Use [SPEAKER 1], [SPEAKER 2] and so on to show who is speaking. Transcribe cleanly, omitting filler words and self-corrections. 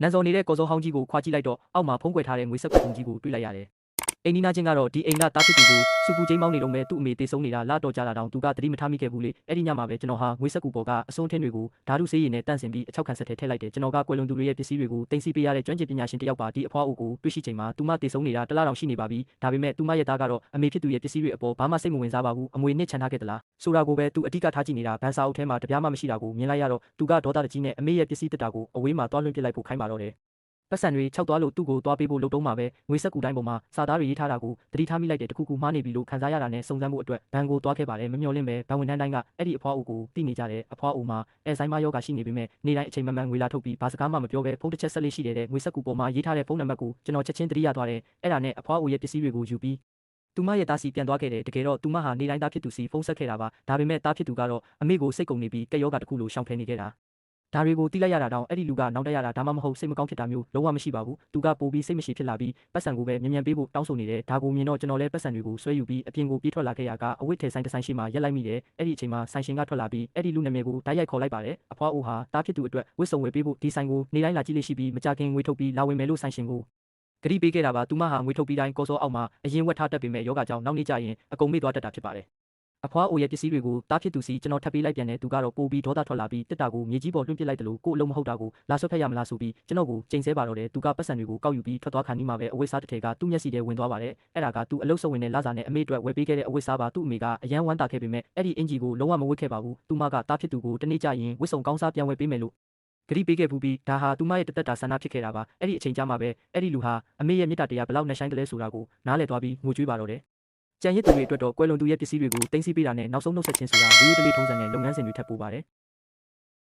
[SPEAKER 1] နန်ဇော်နေတဲ့ကော်စောဟောင်းကြီးကိုခွာကြည့်လိုက်တော့အောက်မှာဖုံးကွယ်ထားတဲ့ငွေဆက်ကုံကြီးကိုတွေ့လိုက်ရတယ်အိမ်နီးနားချင်းကတော့ဒီအိမ်ကတားဖြစ်သူကိုစူပူချင်းမောင်းနေတော့မဲ့သူ့အမေတေဆုံးနေတာလာတော့ကြတာတောင်သူကသတိမထားမိခဲ့ဘူးလေအဲ့ဒီညမှာပဲကျွန်တော်ဟာငွေဆက်ကူပေါ်ကအစွန်းထင်းတွေကိုဓာတ်ရုဆေးရည်နဲ့တန့်စင်ပြီးအချောက်ခံဆက်ထဲထည့်လိုက်တယ်ကျွန်တော်ကကွယ်လွန်သူတွေရဲ့ပစ္စည်းတွေကိုတင်စီပေးရတဲ့ကျွမ်းကျင်ပညာရှင်တယောက်ပါဒီအဖွားအိုကိုတွေ့ရှိချိန်မှာသူမတေဆုံးနေတာတလားတောင်ရှိနေပါပြီဒါပေမဲ့သူမရဲ့သားကတော့အမေဖြစ်သူရဲ့ပစ္စည်းတွေအပေါ်ဘာမှစိတ်မဝင်စားပါဘူးအမွေနစ်ချန်ထားခဲ့သလားဆိုတာကိုပဲသူအတိကထားကြည့်နေတာဘန်စာအုပ်ထဲမှာတပြားမှမရှိတာကိုမြင်လိုက်ရတော့သူကဒေါသတကြီးနဲ့အမေရဲ့ပစ္စည်းတက်တာကိုအဝေးမှာတွားလွှင့်ပစ်လိုက်ဖို့ခိုင်းပါတော့တယ်ပတ်စံတွေခြောက်သွားလို့သူ့ကိုတွားပေးဖို့လုပ်တုံးမှာပဲငွေဆက်ကူတိုင်းပေါ်မှာစာသားတွေရေးထားတာကိုသတိထားမိလိုက်တဲ့တခုခုမှားနေပြီလို့ခံစားရတာနဲ့စုံစမ်းဖို့အတွက်ဘန်ကိုတွားခဲ့ပါတယ်မမျှော်လင့်ပဲဘန်ဝန်ထမ်းတိုင်းကအဲ့ဒီအဖွားအိုကိုသိနေကြတယ်အဖွားအိုမှာအဲဆိုင်မယောဂါရှိနေပေမဲ့နေ့တိုင်းအချိန်မှန်မှန်ငွေလာထုတ်ပြီးဘာစကားမှမပြောဘဲဖုန်းတစ်ချက်ဆက်လေးရှိတဲ့ငွေဆက်ကူပေါ်မှာရေးထားတဲ့ဖုန်းနံပါတ်ကိုကျွန်တော်ချက်ချင်းသတိရသွားတယ်အဲ့ဒါနဲ့အဖွားအိုရဲ့ပစ္စည်းတွေကိုယူပြီးသူမရဲ့သားစီပြန်သွားခဲ့တယ်တကယ်တော့သူမဟာနေ့တိုင်းသားဖြစ်သူစီဖုန်းဆက်ခဲ့တာပါဒါပေမဲ့သားဖြစ်သူကတော့အမေကိုစိတ်ကုန်နေပြီးကက်ယောဂါတစ်ခုလိုရှောင်ဖယ်နေခဲ့တာဒါတွေကိုတိလိုက်ရတာတောင်အဲ့ဒီလူကနောက်တက်ရတာဒါမှမဟုတ်စိတ်မကောင်းဖြစ်တာမျိုးလုံးဝမရှိပါဘူးသူကပိုပြီးစိတ်မရှိဖြစ်လာပြီးပတ်စံကိုပဲမြန်မြန်ပေးဖို့တောင်းဆိုနေတယ်ဒါကိုမြင်တော့ကျွန်တော်လည်းပတ်စံတွေကိုဆွဲယူပြီးအပြင်ကိုပြေးထွက်လာခဲ့ရကအဝတ်ထဲဆိုင်တစ်ဆိုင်ရှိမှရက်လိုက်မိတယ်အဲ့ဒီအချိန်မှာဆိုင်ရှင်ကထွက်လာပြီးအဲ့ဒီလူနာမည်ကိုတိုက်ရိုက်ခေါ်လိုက်ပါတယ်အဖွားအိုဟာတားဖြစ်သူအတွက်ဝတ်စုံဝယ်ပေးဖို့ဒီဆိုင်ကိုနေတိုင်းလာကြည့်လေရှိပြီးမကြခင်ငွေထုတ်ပြီးလာဝင်မယ်လို့ဆိုင်ရှင်ကိုဂရီပေးခဲ့တာပါသူမဟာငွေထုတ်ပြီးတိုင်းကော်စောအောက်မှာအရင်ဝက်ထားတတ်ပေမဲ့ယောဂကြောင့်နောက်နေ့ကျရင်အကုန်မေ့သွားတတ်တာဖြစ်ပါတယ်အဖွားအိုရဲ့ပစ္စည်းတွေကိုတားဖြစ်သူစီကျွန်တော်ထပ်ပေးလိုက်ပြန်တယ်သူကတော့ပိုပြီးဒေါသထွက်လာပြီးတစ်တာကိုမြေကြီးပေါ်လွှင့်ပစ်လိုက်တယ်လို့ကို့အလုံးမဟုတ်တာကိုလာဆွတ်ဖက်ရမလားဆိုပြီးကျွန်တော်ကိုချိန်ဆဲပါတော့တယ်သူကပတ်စံတွေကိုကောက်ယူပြီးထွက်သွားခါနီးမှာပဲအဝတ်စားတစ်ထည်ကသူ့မျက်စိထဲဝင်သွားပါတယ်အဲ့ဒါကသူ့အလုတ်ဆုပ်ဝင်တဲ့လစာနဲ့အမေအတွက်ဝယ်ပေးခဲ့တဲ့အဝတ်စားပါသူ့အမေကအရန်ဝမ်းတာခဲ့ပေမဲ့အဲ့ဒီအင်ဂျီကိုလုံးဝမဝတ်ခဲ့ပါဘူးသူမကတားဖြစ်သူကိုတနေ့ကျရင်ဝတ်စုံကောင်းစားပြန်ဝယ်ပေးမယ်လို့ဂရီပေးခဲ့ဘူးပြီးဒါဟာသူမရဲ့တသက်တာဆန္ဒဖြစ်ခဲ့တာပါအဲ့ဒီအချိန်ကြာမှပဲအဲ့ဒီလူဟာအမေရဲ့မေတ္တာတရားဘလောက်နှဆိုင်ကလေးဆိုတာကိုနားလည်သွားပြီးငိုကြွေးပါတော့တယ်ကြံရစ်သူတွေအတွက်တော့ကွယ်လွန်သူရဲ့ပစ္စည်းတွေကိုတင်စီပေးတာနဲ့နောက်ဆုံးနှုတ်ဆက်ခြင်းဆိုတာရိုးရိုးတလေးထုံးစံတဲ့လုပ်ငန်းစဉ်တွေထပ်ပို့ပါတယ်